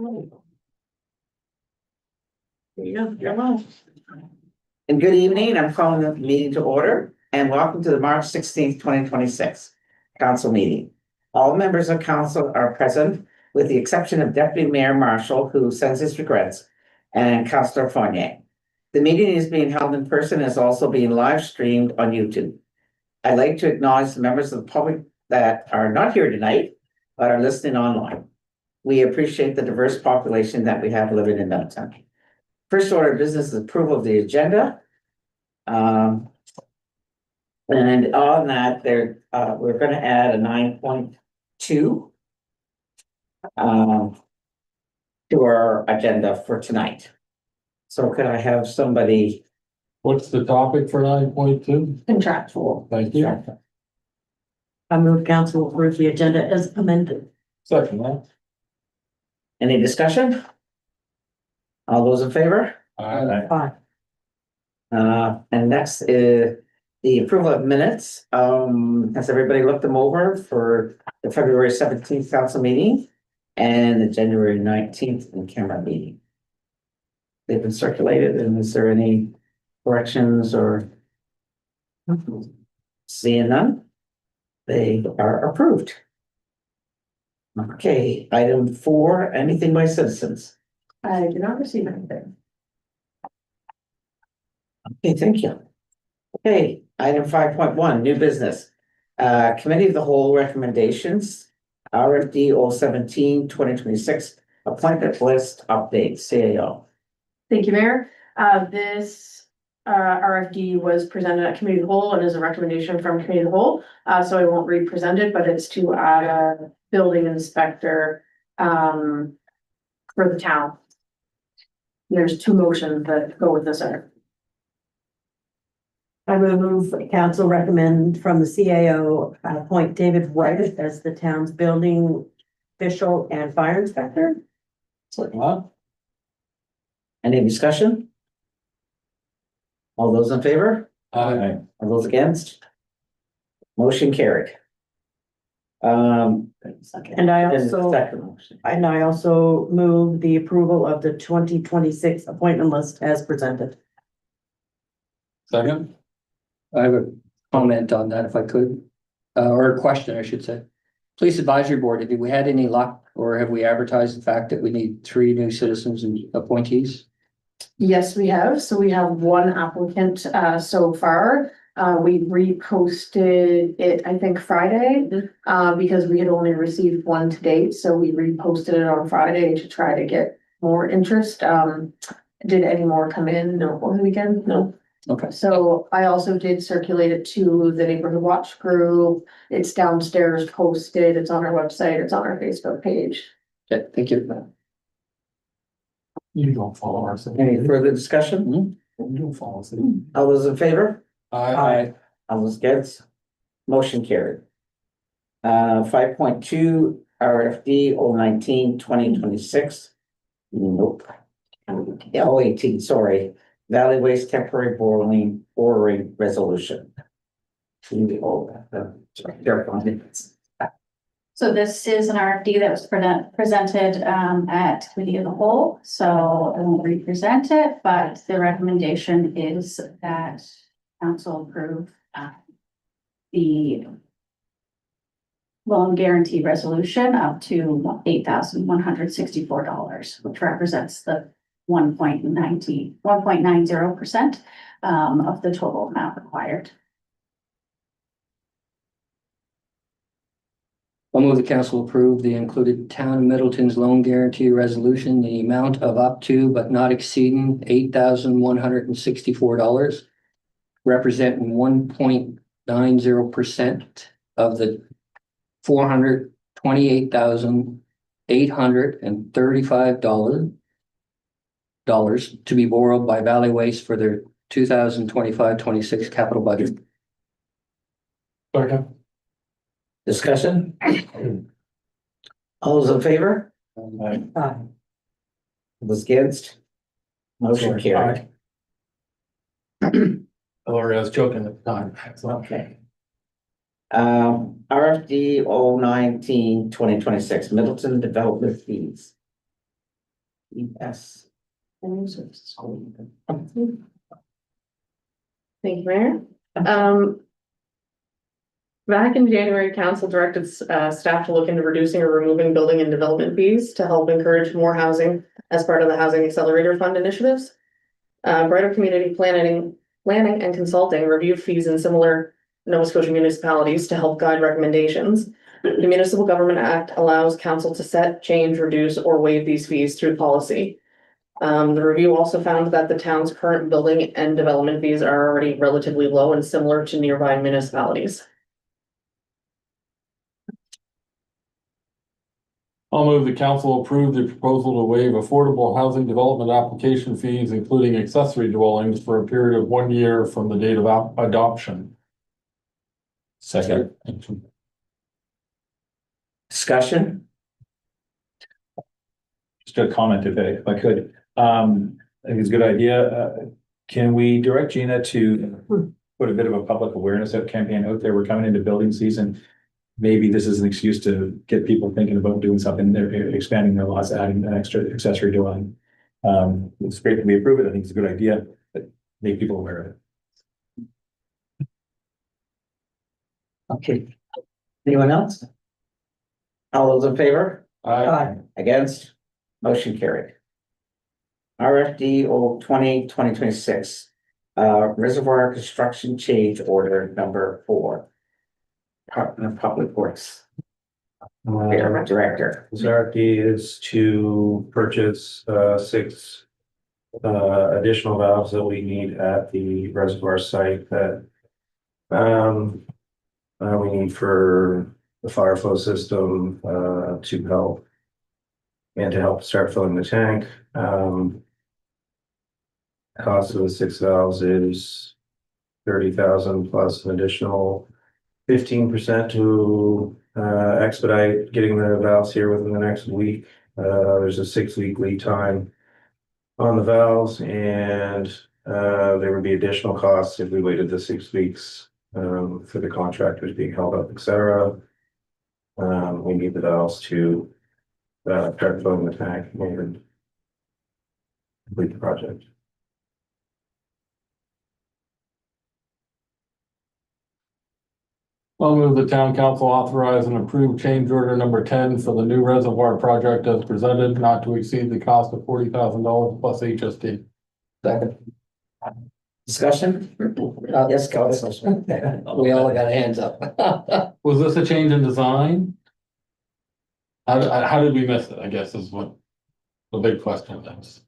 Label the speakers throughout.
Speaker 1: There you go. You're on. And good evening. I'm calling the meeting to order and welcome to the March 16th, 2026 council meeting. All members of council are present with the exception of Deputy Mayor Marshall, who sends his regrets, and Councillor Fournier. The meeting is being held in person and is also being live streamed on YouTube. I'd like to acknowledge the members of the public that are not here tonight, but are listening online. We appreciate the diverse population that we have living in Middleton. First order of business is approval of the agenda. And on that, we're going to add a 9.2 to our agenda for tonight. So could I have somebody?
Speaker 2: What's the topic for 9.2?
Speaker 3: Contractual.
Speaker 2: Thank you.
Speaker 3: I move council approve the agenda as amended.
Speaker 2: Second that.
Speaker 1: Any discussion? All those in favor?
Speaker 3: Aye.
Speaker 1: And next is the approval of minutes. Has everybody looked them over for the February 17th council meeting and the January 19th in-camera meeting? They've been circulated, and is there any corrections or? Seeing none, they are approved. Okay, item 4, anything by citizens?
Speaker 3: I did not receive anything.
Speaker 1: Okay, thank you. Okay, item 5.1, new business. Committee of the Whole recommendations, RFD 017 2026 appointment list update, CAO.
Speaker 4: Thank you, Mayor. This RFD was presented at Committee of the Whole and is a recommendation from Committee of the Whole. So I won't re-present it, but it's to add a building inspector for the town. There's 2 motions that go with this.
Speaker 3: I move council recommend from the CAO appoint David White as the town's building official and fire inspector.
Speaker 2: Second that.
Speaker 1: Any discussion? All those in favor?
Speaker 2: Aye.
Speaker 1: All those against? Motion carried.
Speaker 3: And I
Speaker 1: And
Speaker 3: also,
Speaker 1: second motion.
Speaker 3: and I also move the approval of the 2026 appointment list as presented.
Speaker 2: Second.
Speaker 5: I have a comment on that if I could, or a question, I should say. Police Advisory Board, have we had any luck or have we advertised the fact that we need 3 new citizens and appointees?
Speaker 4: Yes, we have. So we have 1 applicant so far. We reposted it, I think, Friday, because we had only received 1 to date. So we reposted it on Friday to try to get more interest. Did any more come in? No, over the weekend? No.
Speaker 5: Okay.
Speaker 4: So I also did circulate it to the neighborhood watch group. It's downstairs posted. It's on our website. It's on our Facebook page.
Speaker 5: Okay, thank you.
Speaker 2: You don't follow our city.
Speaker 1: Any further discussion?
Speaker 2: You don't follow city.
Speaker 1: All those in favor?
Speaker 2: Aye.
Speaker 1: All those against? Motion carried. 5.2 RFD 019 2026. Nope. Yeah, 018, sorry. Valley Waste temporary boring resolution.
Speaker 6: So this is an RFD that was presented at Committee of the Whole, so I won't represent it, but the recommendation is that council approve the loan guarantee resolution up to $8,164, which represents the 1.90% of the total amount required.
Speaker 5: I'll move the council approve the included Town of Middleton's loan guarantee resolution, the amount of up to but not exceeding $8,164, representing 1.90% of the $428,835 to be borrowed by Valley Waste for their 2025-26 capital budget.
Speaker 2: Second.
Speaker 1: Discussion? All those in favor?
Speaker 2: Aye.
Speaker 1: All those against? Motion carried.
Speaker 2: Lori, I was joking at the time.
Speaker 1: Okay. RFD 019 2026 Middleton development fees. Yes.
Speaker 4: Thank you, Mayor. Back in January, council directed staff to look into reducing or removing building and development fees to help encourage more housing as part of the Housing Accelerator Fund initiatives. Brighter Community Planning and Consulting reviewed fees in similar Nova Scotia municipalities to help guide recommendations. The Municipal Government Act allows council to set, change, reduce, or waive these fees through policy. The review also found that the town's current building and development fees are already relatively low and similar to nearby municipalities.
Speaker 2: I'll move the council approve the proposal to waive affordable housing development application fees, including accessory dwellings, for a period of 1 year from the date of adoption.
Speaker 7: Second.
Speaker 1: Discussion?
Speaker 7: Just a comment if I could. I think it's a good idea. Can we direct Gina to put a bit of a public awareness campaign out there? We're coming into building season. Maybe this is an excuse to get people thinking about doing something. They're expanding their lots, adding an extra accessory dwelling. It's great that we approve it. I think it's a good idea, but make people aware of it.
Speaker 1: Okay. Anyone else? All those in favor?
Speaker 2: Aye.
Speaker 1: Against? Motion carried. RFD 2026, Reservoir Construction Change Order number 4. Department of Public Works, Director.
Speaker 8: This RFP is to purchase 6 additional valves that we need at the reservoir site that we need for the fire flow system to help and to help start filling the tank. Cost of the 6 valves is 30,000 plus an additional 15% to expedite getting the valves here within the next week. There's a 6-week lead time on the valves, and there would be additional costs if we waited the 6 weeks for the contractors being held up, etc. We need the valves to start filling the tank and complete the project.
Speaker 2: I'll move the town council authorize and approve change order number 10 for the new reservoir project as presented, not to exceed the cost of $40,000 plus HST.
Speaker 5: Second.
Speaker 1: Discussion? Yes, Council.
Speaker 5: We all got hands up.
Speaker 2: Was this a change in design? How did we miss it, I guess is what the big question is.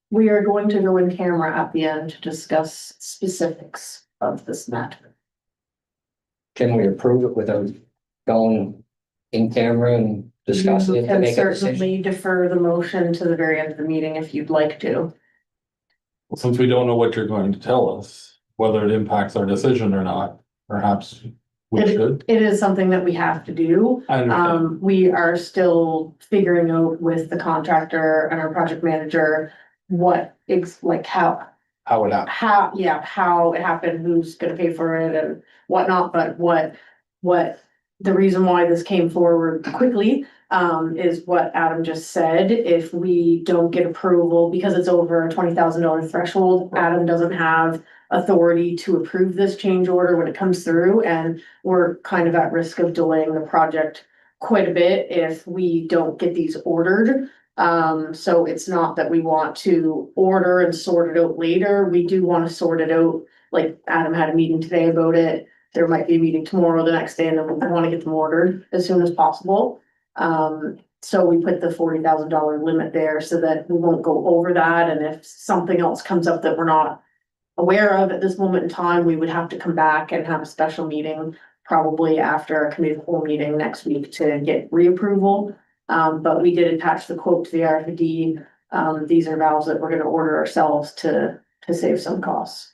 Speaker 4: We are going to go in camera at the end to discuss specifics of this matter.
Speaker 5: Can we approve it without going in camera and discussing it
Speaker 4: You
Speaker 5: to
Speaker 4: can
Speaker 5: make a decision?
Speaker 4: certainly defer the motion to the very end of the meeting if you'd like to.
Speaker 2: Since we don't know what you're going to tell us, whether it impacts our decision or not, perhaps we should.
Speaker 4: It is something that we have to do.
Speaker 2: I understand.
Speaker 4: We are still figuring out with the contractor and our project manager what
Speaker 2: How it happened.
Speaker 4: how it happened, who's gonna pay for it and whatnot, but what the reason why this came forward quickly is what Adam just said. If we don't get approval, because it's over a $20,000 threshold, Adam doesn't have authority to approve this change order when it comes through, and we're kind of at risk of delaying the project quite a bit if we don't get these ordered. So it's not that we want to order and sort it out later. We do want to sort it out. Like Adam had a meeting today about it. There might be a meeting tomorrow, the next day, and then we want to get them ordered as soon as possible. So we put the $40,000 limit there so that we won't go over that. And if something else comes up that we're not aware of at this moment in time, we would have to come back and have a special meeting, probably after a committee of the whole meeting next week to get reapproval. But we did attach the quote to the RFD. These are valves that we're gonna order ourselves to save some costs.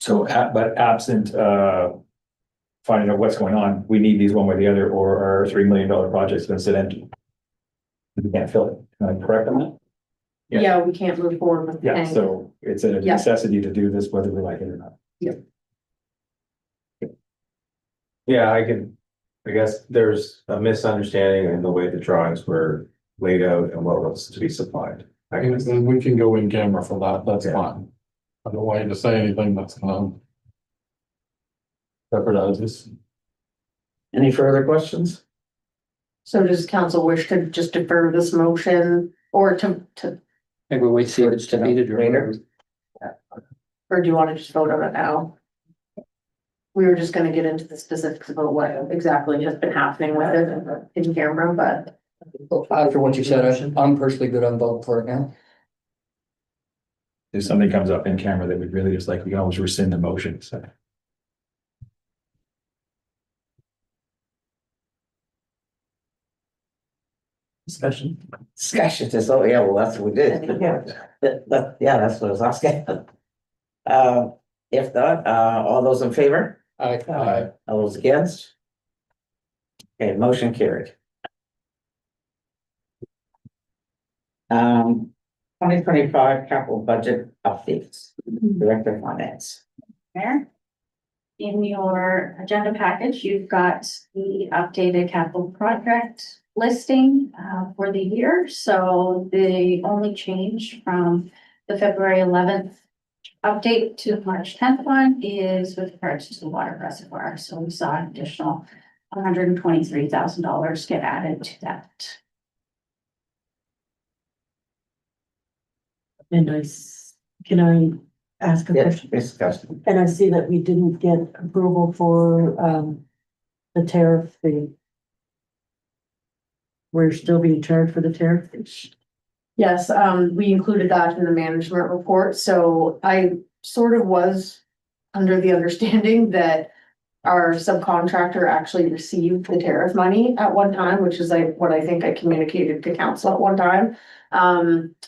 Speaker 7: So, but absent, finding out what's going on, we need these one way or the other, or our $3 million project's gonna sit empty. We can't fill it. Am I correct on that? Yeah.
Speaker 4: Yeah, we can't move forward with the
Speaker 7: Yeah,
Speaker 4: tank.
Speaker 7: so it's a
Speaker 4: Yeah.
Speaker 7: necessity to do this whether we like it or not.
Speaker 8: Yeah, I guess there's a misunderstanding in the way the drawings were laid out and what was to be supplied. I
Speaker 2: And
Speaker 8: guess.
Speaker 2: then we can go in camera for that, that's
Speaker 8: Yeah.
Speaker 2: fine. I don't want you to say anything that's gonna jeopardize this.
Speaker 1: Any further questions?
Speaker 4: So does council wish to just defer this motion or to,
Speaker 5: Maybe we wait, see if it's defeated or.
Speaker 1: Later.
Speaker 4: or do you want to just vote on it now? We were just gonna get into the specifics about what exactly has been happening with it in camera, but
Speaker 5: After what you said, I'm personally good on voting for it now.
Speaker 7: If something comes up in camera that we really just like, we can always rescind the motion, so.
Speaker 3: Discussion.
Speaker 1: Discussion, just, oh, yeah, well, that's what we did.
Speaker 3: Yeah.
Speaker 1: Yeah, that's what I was asking. If not, all those in favor?
Speaker 5: I,
Speaker 1: All those against? Okay, motion carried. 2025 capital budget updates, Director of Finance.
Speaker 6: Mayor. In your agenda package, you've got the updated capital project listing for the year. So the only change from the February 11th update to the March 10th one is with regards to the water reservoir. So we saw an additional $123,000 get added to that.
Speaker 3: And can I ask a
Speaker 1: Yes,
Speaker 3: question?
Speaker 1: discussion.
Speaker 3: And I see that we didn't get approval for, the tariff fee. We're still being charged for the tariff fee.
Speaker 4: yes, we included that in the management report. So I sort of was under the understanding that our subcontractor actually received the tariff money at one time, which is like what I think I communicated to council at one time.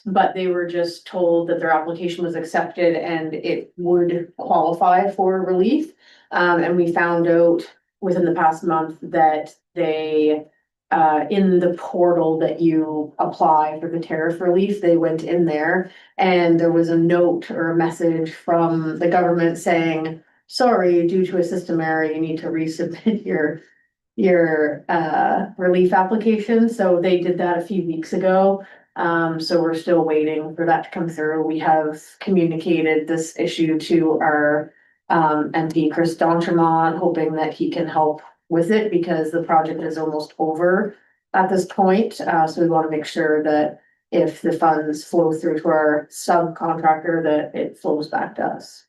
Speaker 4: But they were just told that their application was accepted and it would qualify for relief. And we found out within the past month that they, in the portal that you apply for the tariff relief, they went in there and there was a note or a message from the government saying, sorry, due to a system error, you need to resubmit your relief application. So they did that a few weeks ago. So we're still waiting for that to come through. We have communicated this issue to our MP Chris D'Entremont, hoping that he can help with it because the project is almost over at this point. So we want to make sure that if the funds flow through to our subcontractor, that it flows back to us.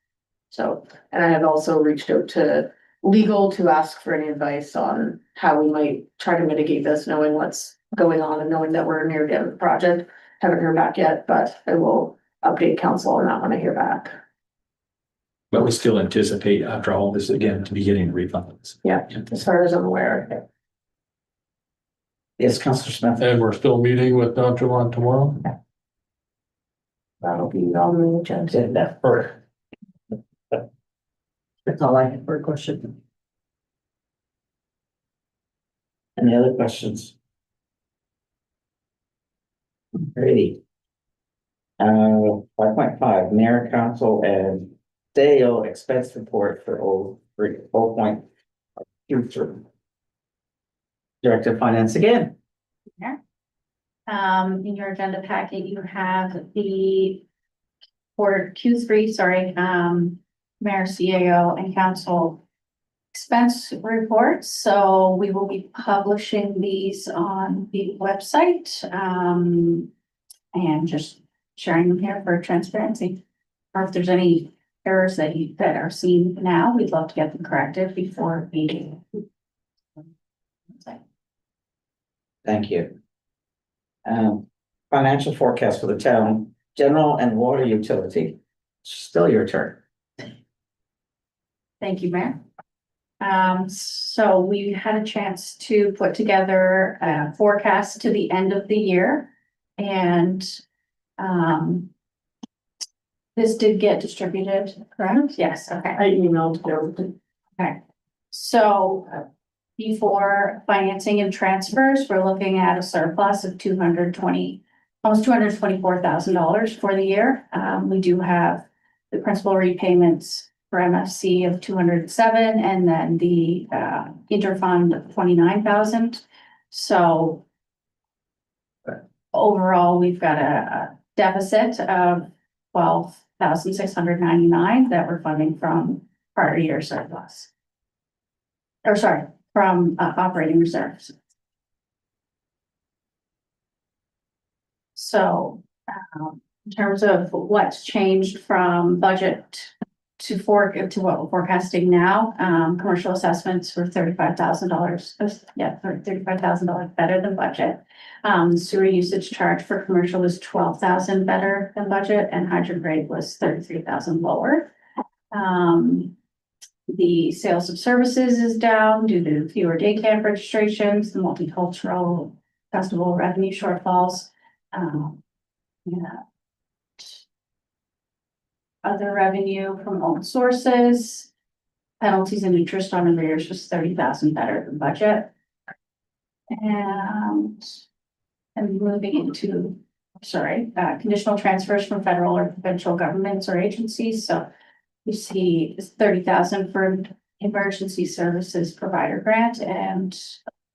Speaker 4: So, and I have also reached out to legal to ask for any advice on how we might try to mitigate this, knowing what's going on and knowing that we're near the end of the project. Haven't heard back yet, but I will update council on that when I hear back.
Speaker 7: But we still anticipate after all this again to be getting refunds.
Speaker 4: Yeah, as far as I'm aware.
Speaker 1: Yes, Councillor Smith.
Speaker 2: And we're still meeting with Dr. Lon tomorrow.
Speaker 4: That'll be on the agenda.
Speaker 1: Did that first.
Speaker 3: That's all I have for a question.
Speaker 1: Any other questions? Ready. 5.5, Mayor, Council and Dale expense report for Old Point Future. Director of Finance again.
Speaker 6: In your agenda packet, you have the for Q3, sorry, Mayor, CAO and council expense reports. So we will be publishing these on the website, and just sharing them here for transparency. Or if there's any errors that are seen now, we'd love to get them corrected before meeting.
Speaker 1: Thank you. Financial forecast for the town, general and water utility. Still your turn.
Speaker 6: Thank you, Mayor. So we had a chance to put together a forecast to the end of the year and, this did get distributed, correct? Yes, okay.
Speaker 4: I emailed them.
Speaker 6: Okay, so before financing and transfers, we're looking at a surplus of almost $224,000 for the year. We do have the principal repayments for MFC of 207 and then the interfund of 29,000. So overall, we've got a deficit of 12,699 that we're funding from prior year surplus. Or sorry, from operating reserves. So, in terms of what's changed from budget to what we're forecasting now, commercial assessments were $35,000. Yeah, $35,000 better than budget. Sewer usage charge for commercial was 12,000 better than budget, and hydrant rate was 33,000 lower. The sales of services is down due to fewer day camp registrations, the multicultural festival revenue shortfalls. Yeah. Other revenue from own sources. Penalties and interest on arrears was 30,000 better than budget. And moving into, conditional transfers from federal or provincial governments or agencies. So you see 30,000 for emergency services provider grant and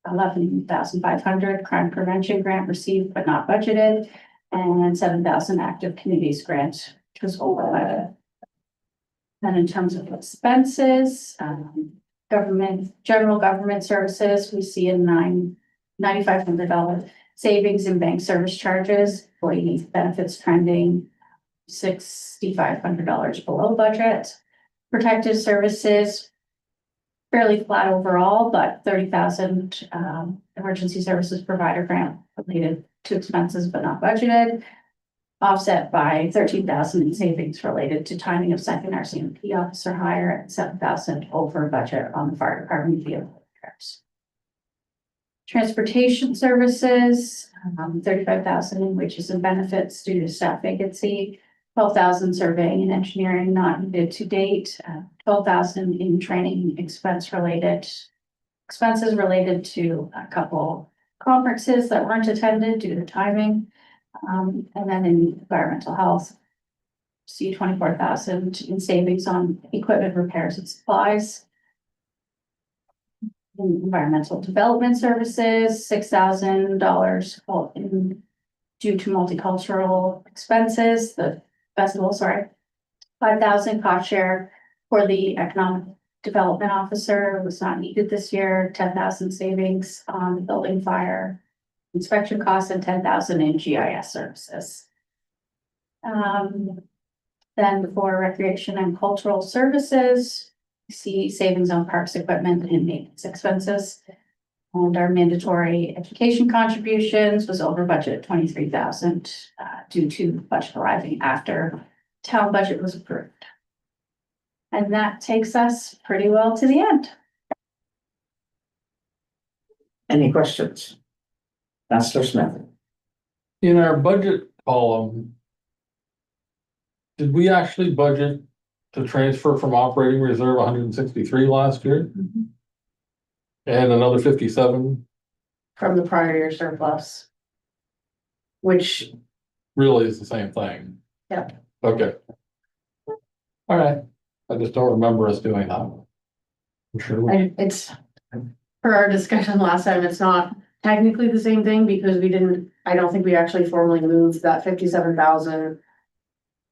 Speaker 6: 11,500 crime prevention grant received but not budgeted, and 7,000 active communities grant, which was over budget. Then in terms of expenses, general government services, we see a $9,500 savings in bank service charges, employee benefits trending $6,500 below budget. Protective services, fairly flat overall, but 30,000 emergency services provider grant related to expenses but not budgeted, offset by 13,000 in savings related to timing of second RCMP officer hire and 7,000 over budget on the fire department vehicle repairs. Transportation services, 35,000 in wages and benefits due to staff vacancy, 12,000 surveying and engineering not needed to date, 12,000 in training expenses related to a couple conferences that weren't attended due to timing. And then in environmental health, see 24,000 in savings on equipment repairs and supplies. In environmental development services, $6,000 due to multicultural expenses, the festival, 5,000 cost share for the economic development officer was not needed this year, 10,000 savings on building fire inspection costs and 10,000 in GIS services. Then for recreation and cultural services, we see savings on parks equipment and maintenance expenses. And our mandatory education contributions was over budget 23,000 due to budget arriving after town budget was approved. And that takes us pretty well to the end.
Speaker 1: Any questions? Master Smith.
Speaker 2: In our budget column, did we actually budget to transfer from operating reserve 163 last year? And another 57?
Speaker 4: From the prior year surplus. Which,
Speaker 2: Really is the same thing?
Speaker 4: Yeah.
Speaker 2: Okay. All right, I just don't remember us doing that. I'm sure.
Speaker 4: it's, per our discussion last time, it's not technically the same thing because I don't think we actually formally moved that 57,000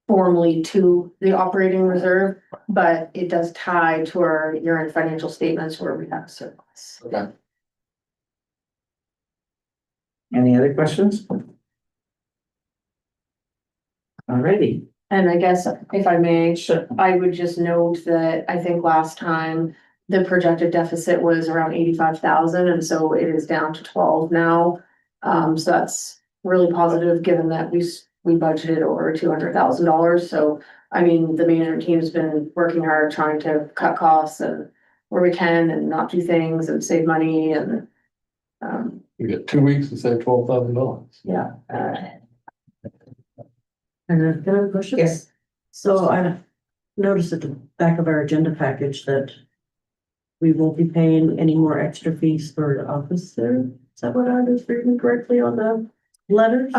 Speaker 4: formally to the operating reserve, but it does tie to our year-end financial statements where we have surplus.
Speaker 2: Okay.
Speaker 1: Any other questions? Alrighty.
Speaker 4: And I guess if I may,
Speaker 1: Sure.
Speaker 4: I would just note that I think last time the projected deficit was around 85,000, and so it is down to 12 now. So that's really positive, given that we budgeted over $200,000. So, I mean, the management team's been working hard trying to cut costs and where we can and not do things and save money and,
Speaker 2: We get 2 weeks to save $12,000.
Speaker 4: yeah.
Speaker 3: And can I push it?
Speaker 1: Yes.
Speaker 3: So I noticed at the back of our agenda package that we won't be paying any more extra fees for the officer. Is that what I was reading correctly on the letters?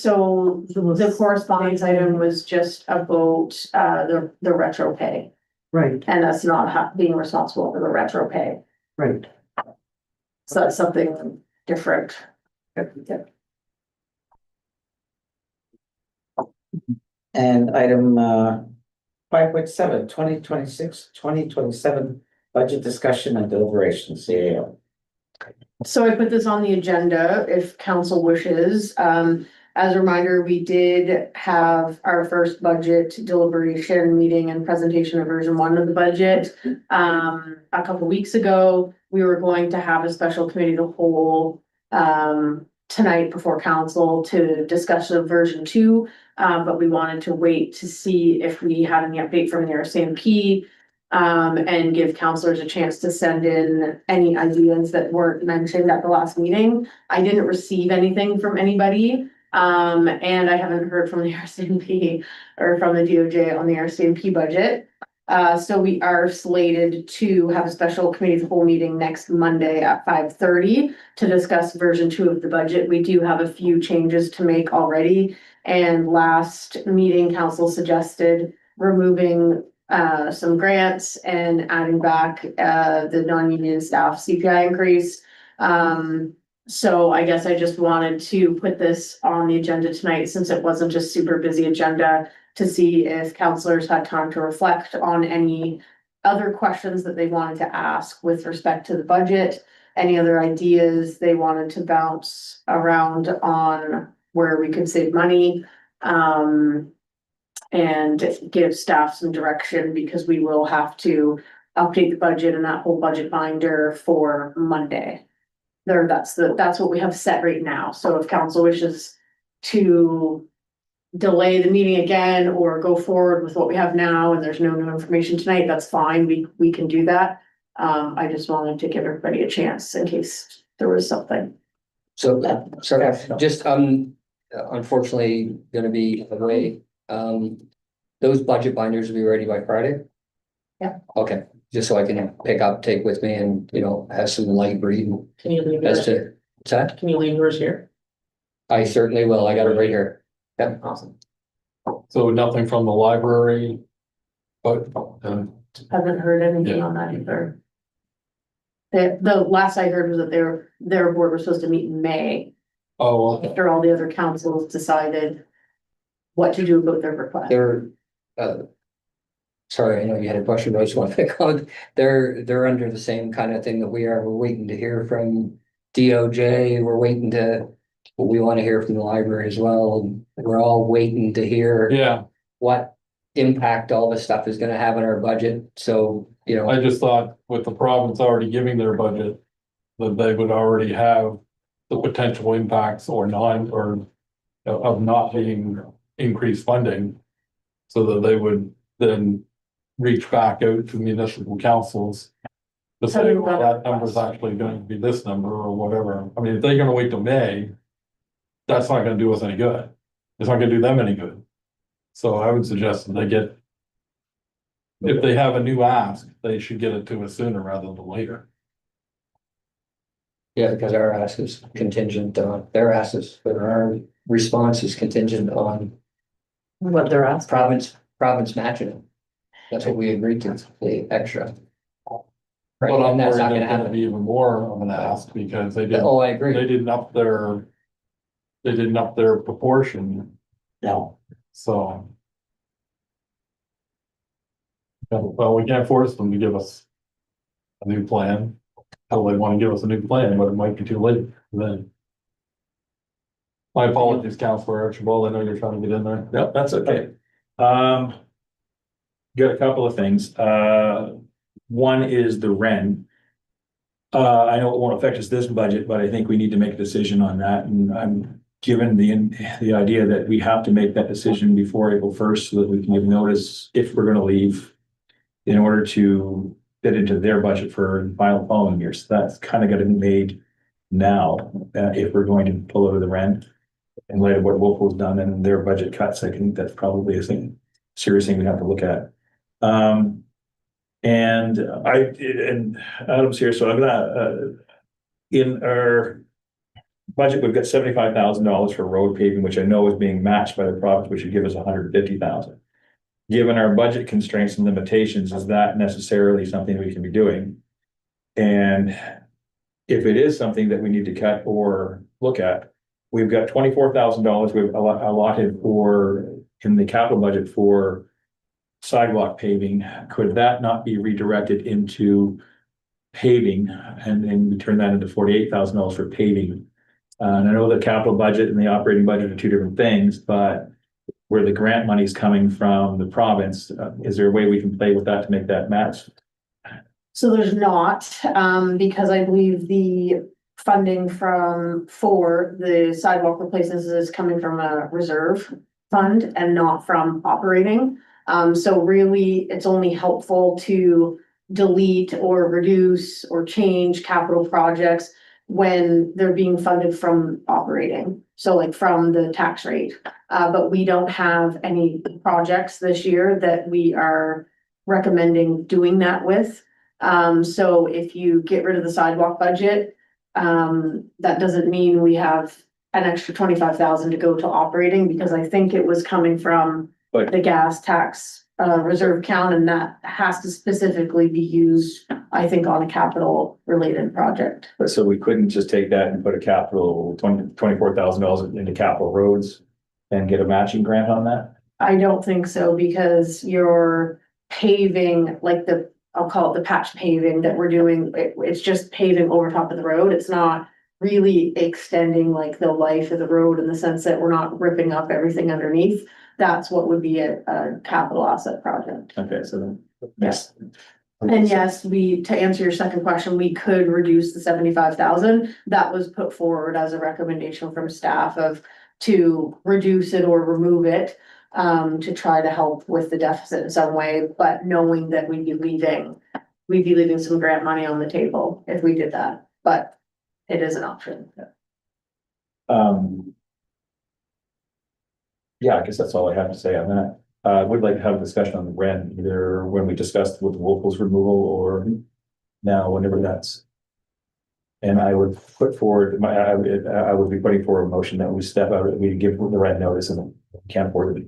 Speaker 4: So the correspondence item was just about, the retro pay,
Speaker 3: Right,
Speaker 4: and that's not being responsible for the retro pay.
Speaker 3: right.
Speaker 4: So that's something different.
Speaker 1: And item 5.7, 2026-2027 budget discussion and deliberation, CAO.
Speaker 4: So I put this on the agenda if council wishes. As a reminder, we did have our first budget deliberation meeting and presentation of version 1 of the budget. A couple weeks ago, we were going to have a special committee of the whole tonight before council to discuss the version 2. But we wanted to wait to see if we had any update from the RCMP. And give counselors a chance to send in any ideas that weren't mentioned at the last meeting. I didn't receive anything from anybody. And I haven't heard from the RCMP or from the DOJ on the RCMP budget. So we are slated to have a special committee of the whole meeting next Monday at 5:30 to discuss version 2 of the budget. We do have a few changes to make already. And last meeting, council suggested removing some grants and adding back the non-union staff CPI increase. So I guess I just wanted to put this on the agenda tonight, since it wasn't just super busy agenda, to see if counselors had time to reflect on any other questions that they wanted to ask with respect to the budget, any other ideas they wanted to bounce around on where we could save money. And give staff some direction, because we will have to update the budget and that whole budget binder for Monday. That's what we have set right now. So if council wishes to delay the meeting again or go forward with what we have now and there's no new information tonight, that's fine. We can do that. I just wanted to give everybody a chance in case there was something.
Speaker 5: So, sorry, just, unfortunately gonna be away. Those budget binders will be ready by Friday?
Speaker 4: Yeah.
Speaker 5: Okay, just so I can pick up, take with me and, have some light reading
Speaker 3: Can you leave
Speaker 5: as to, what's that?
Speaker 3: Can you leave yours here?
Speaker 5: I certainly will. I got it right here. Yep.
Speaker 3: Awesome.
Speaker 2: So nothing from the library. But,
Speaker 4: Haven't heard anything
Speaker 2: Yeah.
Speaker 4: on that either. The last I heard was that their board was supposed to meet in May,
Speaker 2: oh, well,
Speaker 4: after all the other councils decided what to do about their request.
Speaker 5: They're, sorry, I know you had a question, but I just want to comment. They're under the same kind of thing that we are. We're waiting to hear from DOJ. We're waiting to, we want to hear from the library as well. And we're all waiting to hear
Speaker 2: yeah,
Speaker 5: what impact all this stuff is gonna have on our budget. So,
Speaker 2: I just thought with the province already giving their budget, that they would already have the potential impacts or of not being increased funding. So that they would then reach back out to municipal councils to say, well, that number's actually going to be this number or whatever. I mean, if they're gonna wait till May, that's not gonna do us any good. It's not gonna do them any good. So I would suggest that they get, if they have a new ask, they should get it to us sooner rather than later.
Speaker 5: yeah, because our ask is contingent on their asks, but our response is contingent on
Speaker 3: What they're asking.
Speaker 5: province matching it. That's what we agreed to, the extra. Right,
Speaker 2: But I'm
Speaker 5: and that's
Speaker 2: worried
Speaker 5: not
Speaker 2: that's
Speaker 5: gonna
Speaker 2: gonna
Speaker 5: happen.
Speaker 2: be even more of an ask because they
Speaker 5: Oh, I agree.
Speaker 2: didn't up their proportion,
Speaker 1: No,
Speaker 2: so. Well, we can't force them to give us a new plan. How they wanna give us a new plan, but it might be too late then. My apologies, Counselor Archibald, I know you're trying to get in there.
Speaker 7: Yep, that's okay. Got a couple of things. One is the REN. I know it won't affect us this budget, but I think we need to make a decision on that, and I'm given the idea that we have to make that decision before April 1st so that we can give notice if we're gonna leave in order to fit into their budget for the final following years. So that's kind of got to be made now, if we're going to pull out of the REN. In light of what Wolfville's done and their budget cuts, I think that's probably a serious thing we have to look at. And Adam's here, so I'm gonna, in our budget, we've got $75,000 for road paving, which I know is being matched by the province, which would give us $150,000. Given our budget constraints and limitations, is that necessarily something we can be doing? And if it is something that we need to cut or look at, we've got $24,000 we've allotted for in the capital budget for sidewalk paving, could that not be redirected into paving and then we turn that into $48,000 for paving? And I know the capital budget and the operating budget are two different things, but where the grant money is coming from the province, is there a way we can play with that to make that match?
Speaker 4: So there's not, because I believe the funding for the sidewalk replacements is coming from a reserve fund and not from operating. So really, it's only helpful to delete or reduce or change capital projects when they're being funded from operating, so like from the tax rate. But we don't have any projects this year that we are recommending doing that with. So if you get rid of the sidewalk budget, that doesn't mean we have an extra 25,000 to go to operating, because I think it was coming from
Speaker 7: But-
Speaker 4: the gas tax reserve count, and that has to specifically be used, I think, on a capital related project.
Speaker 7: But so we couldn't just take that and put a capital $24,000 into capital roads and get a matching grant on that?
Speaker 4: I don't think so, because you're paving, like I'll call it the patch paving that we're doing, it's just paving over top of the road. It's not really extending like the life of the road in the sense that we're not ripping up everything underneath. That's what would be a capital asset project.
Speaker 7: Okay, so then.
Speaker 4: Yes. And yes, to answer your second question, we could reduce the 75,000. That was put forward as a recommendation from staff to reduce it or remove it. To try to help with the deficit in some way, but knowing that we'd be leaving some grant money on the table if we did that, but it is an option.
Speaker 7: Yeah, I guess that's all I have to say on that. I would like to have a discussion on the rent, either when we discussed with the locals removal or now, whenever that's. And I would put forward, I would be putting forward a motion that we step out, we give the right notice and can't afford it.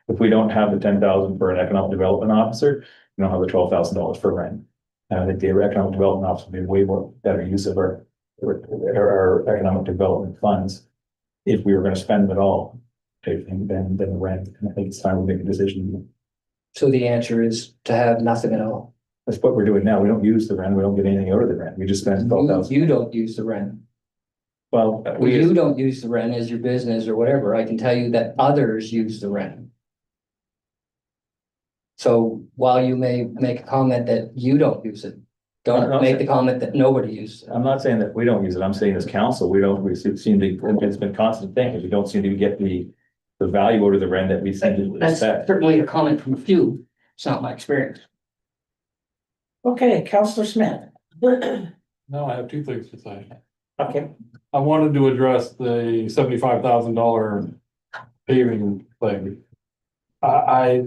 Speaker 7: If we don't have the 10,000 for an economic development officer, we don't have the $12,000 for rent. And I think the economic development officer would be way more better use of our economic development funds. If we were gonna spend them at all, than the rent, and I think it's time we make a decision.
Speaker 5: So the answer is to have nothing at all.
Speaker 7: That's what we're doing now. We don't use the rent. We don't get anything out of the rent. We just spend 12,000.
Speaker 5: You don't use the rent.
Speaker 7: Well,
Speaker 5: You don't use the rent as your business or whatever. I can tell you that others use the rent. So while you may make a comment that you don't use it, don't make the comment that nobody uses it.
Speaker 7: I'm not saying that we don't use it. I'm saying as council, we seem to, it's been a constant thing, because we don't seem to get the value out of the rent that we seem to
Speaker 5: That's
Speaker 7: expect.
Speaker 5: certainly a comment from a few. It's not my experience.
Speaker 1: Okay, Counselor Smith.
Speaker 2: No, I have two things to say.
Speaker 1: Okay,
Speaker 2: I wanted to address the $75,000 paving thing. I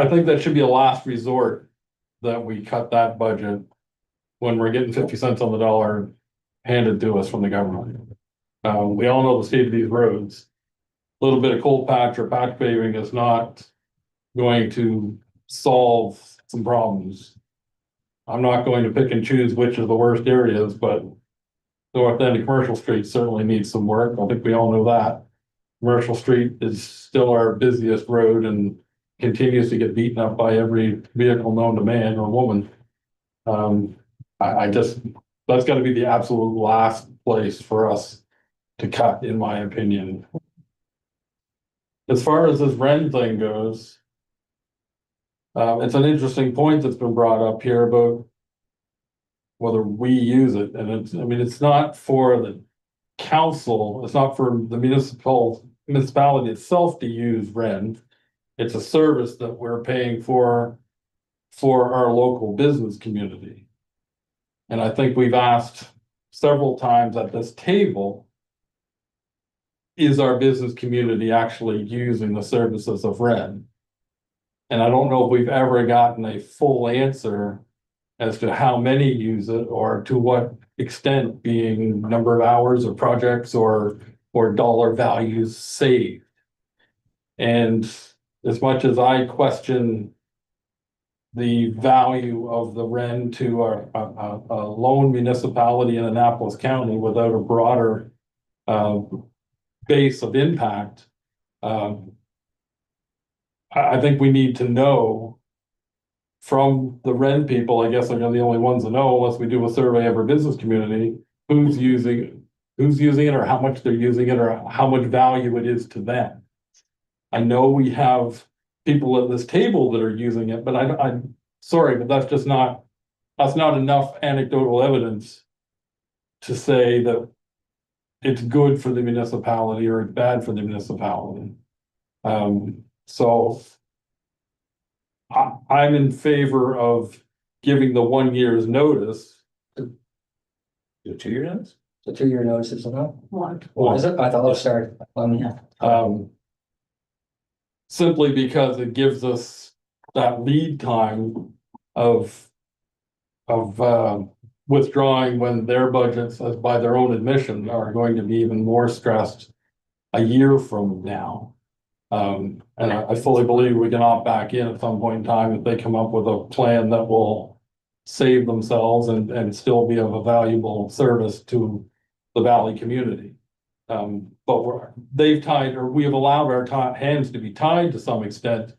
Speaker 2: think that should be a last resort, that we cut that budget when we're getting 50 cents on the dollar handed to us from the government. We all know the state of these roads. A little bit of cold patch or patch paving is not going to solve some problems. I'm not going to pick and choose which are the worst areas, but North End of Commercial Street certainly needs some work. I think we all know that. Commercial Street is still our busiest road and continues to get beaten up by every vehicle known to man or woman. That's gotta be the absolute last place for us to cut, in my opinion. As far as this rent thing goes, it's an interesting point that's been brought up here about whether we use it, and it's not for the council, it's not for the municipality itself to use rent. It's a service that we're paying for our local business community. And I think we've asked several times at this table, is our business community actually using the services of Red? And I don't know if we've ever gotten a full answer as to how many use it or to what extent, being number of hours or projects or dollar values saved. And as much as I question the value of the rent to a lone municipality in Annapolis County without a broader base of impact, I think we need to know from the Ren people, I guess they're the only ones that know, unless we do a survey of our business community, who's using it, or how much they're using it, or how much value it is to them. I know we have people at this table that are using it, but I'm sorry, but that's not enough anecdotal evidence to say that it's good for the municipality or it's bad for the municipality. So I'm in favor of giving the 1 year's notice.
Speaker 7: The 2-year notice?
Speaker 5: The 2-year notice is enough.
Speaker 4: One.
Speaker 5: Is it? I thought it started.
Speaker 2: Simply because it gives us that lead time of withdrawing when their budgets, as by their own admission, are going to be even more stressed a year from now. And I fully believe we can opt back in at some point in time if they come up with a plan that will save themselves and still be of a valuable service to the Valley community. But we have allowed our hands to be tied to some extent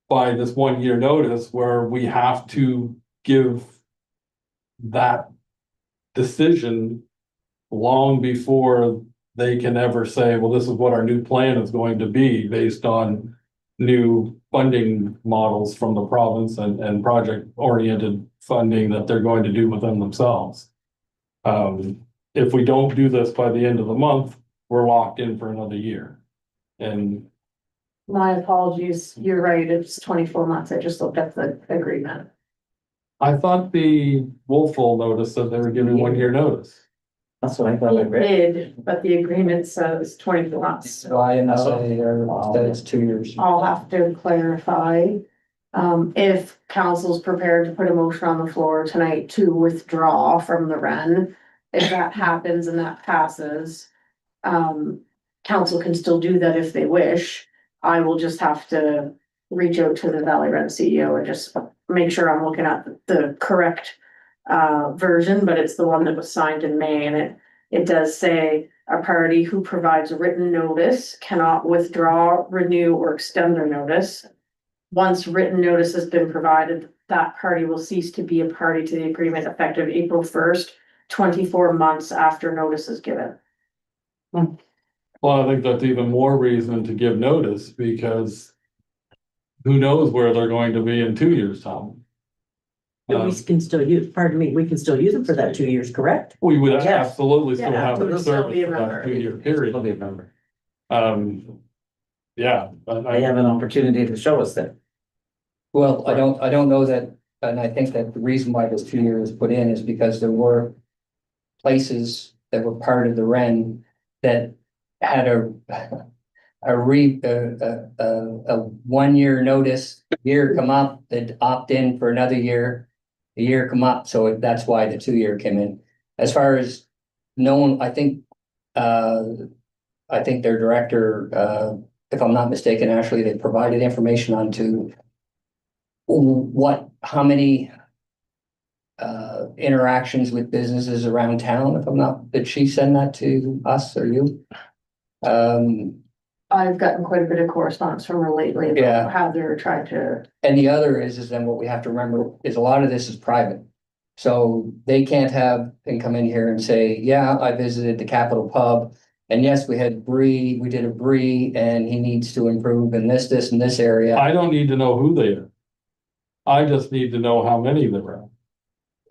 Speaker 2: by this 1 year notice where we have to give that decision long before they can ever say, well, this is what our new plan is going to be based on new funding models from the province and project-oriented funding that they're going to do within themselves. If we don't do this by the end of the month, we're locked in for another year. And
Speaker 4: My apologies, you're right, it's 24 months, I just looked up the agreement.
Speaker 2: I thought the Wolfville notice that they were giving 1 year notice.
Speaker 1: That's what I thought I
Speaker 4: It
Speaker 1: read.
Speaker 4: did, but the agreement says 24 months.
Speaker 5: So IMSA or said it's 2 years.
Speaker 4: I'll have to clarify. If council's prepared to put a motion on the floor tonight to withdraw from the REN, if that happens and that passes, council can still do that if they wish. I will just have to reach out to the Valley REN CEO and just make sure I'm looking at the correct version, but it's the one that was signed in May, and it does say a party who provides a written notice cannot withdraw, renew, or extend their notice. Once written notice has been provided, that party will cease to be a party to the agreement effective April 1st, 24 months after notice is given.
Speaker 2: Well, I think that's even more reason to give notice because who knows where they're going to be in 2 years' time.
Speaker 3: But we can still use, pardon me, we can still use them for that 2 years, correct?
Speaker 2: We would
Speaker 1: Yes.
Speaker 2: absolutely still
Speaker 4: Yeah,
Speaker 2: have
Speaker 4: it
Speaker 2: the
Speaker 4: would still
Speaker 2: service
Speaker 4: be a
Speaker 2: for that
Speaker 4: member.
Speaker 2: 2 year
Speaker 1: It'll
Speaker 2: period.
Speaker 1: be a member.
Speaker 2: Yeah, but
Speaker 1: They have an opportunity to show us that.
Speaker 5: Well, I don't know that, and I think that the reason why this 2 years put in is because there were places that were part of the REN that had a 1 year notice, year come up, they'd opt in for another year, the year come up, so that's why the 2 year came in. As far as no one, I think their director, if I'm not mistaken, Ashley, they provided information onto how many interactions with businesses around town, if I'm not, did she send that to us or you?
Speaker 4: I've gotten quite a bit of correspondence from her lately
Speaker 5: Yeah.
Speaker 4: about how they're trying to.
Speaker 5: And the other is then what we have to remember is a lot of this is private. So they can't have and come in here and say, yeah, I visited the Capitol Pub. And yes, we did a brie and he needs to improve in this, and this area.
Speaker 2: I don't need to know who they are. I just need to know how many there are.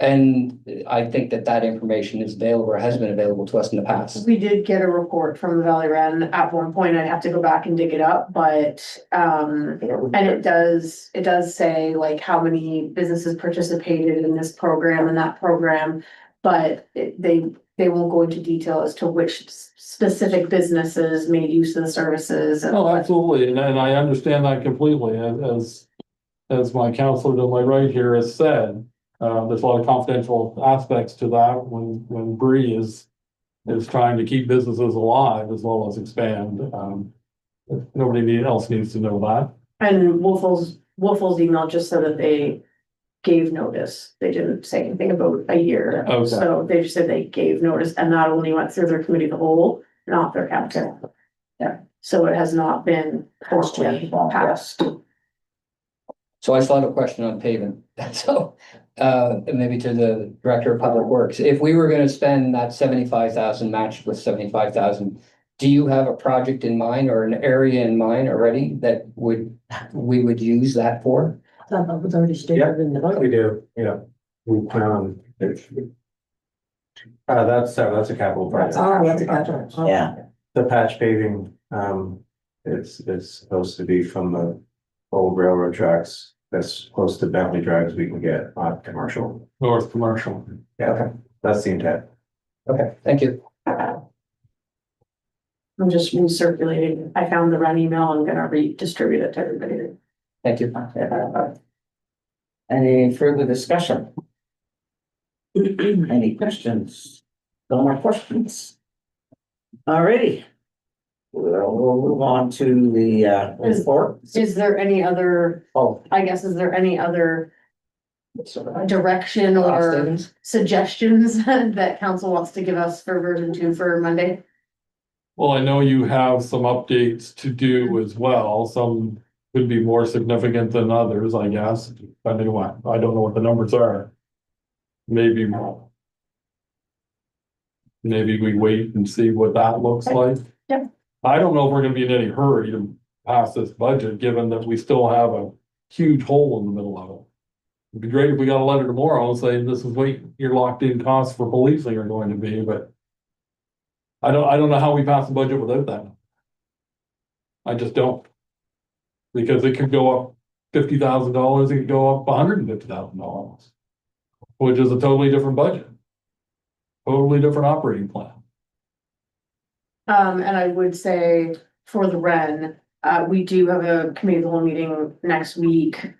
Speaker 5: And I think that information is available or has been available to us in the past.
Speaker 4: We did get a report from the Valley REN at one point. I'd have to go back and dig it up, but, and it does say like how many businesses participated in this program and that program. But they won't go into detail as to which specific businesses made use of the services. and
Speaker 2: Oh,
Speaker 4: what.
Speaker 2: absolutely, and I understand that completely, as my counselor to my right here has said. There's a lot of confidential aspects to that when Bree is trying to keep businesses alive as well as expand. Nobody else needs to know that.
Speaker 4: And Wolfville's email just said that they gave notice. They didn't say anything about a year.
Speaker 2: Okay.
Speaker 4: So they just said they gave notice, and that only went through their committee of the whole, not their council. so it has not been formally passed.
Speaker 5: So I still have a question on paving. So, maybe to the Director of Public Works, if we were gonna spend that 75,000 matched with 75,000, do you have a project in mind or an area in mind already that we would use that for?
Speaker 3: That was already stated in the
Speaker 8: We
Speaker 3: budget.
Speaker 8: do, yeah. We plan on. That's a capital project.
Speaker 3: Oh, that's a capital. Oh.
Speaker 1: Yeah,
Speaker 8: The patch paving, it's supposed to be from the old railroad tracks. That's close to Bentley Drive as we can get on commercial.
Speaker 2: North Commercial.
Speaker 8: Yeah, that's the intent.
Speaker 5: Okay, thank you.
Speaker 4: I'm just recirculating. I found the run email. I'm gonna redistribute it to everybody.
Speaker 5: Thank you.
Speaker 1: any further discussion? Any questions? No more questions? Alrighty. We'll move on to the report.
Speaker 4: Is there any other,
Speaker 1: Oh,
Speaker 4: I guess, is there any other direction
Speaker 5: Cost
Speaker 4: or
Speaker 5: savings?
Speaker 4: suggestions that council wants to give us for version 2 for Monday?
Speaker 2: Well, I know you have some updates to do as well. Some could be more significant than others, I guess. Depending on, I don't know what the numbers are. Maybe more. Maybe we wait and see what that looks like.
Speaker 4: Yep.
Speaker 2: I don't know if we're gonna be in any hurry to pass this budget, given that we still have a huge hole in the middle of it. It'd be great if we got a letter tomorrow saying this is what your locked in costs for policing are going to be, but. I don't know how we pass the budget without that. I just don't. Because it could go up $50,000, it could go up $150,000. Which is a totally different budget. Totally different operating plan.
Speaker 4: And I would say for the Ren, we do have a committee of the whole meeting next week.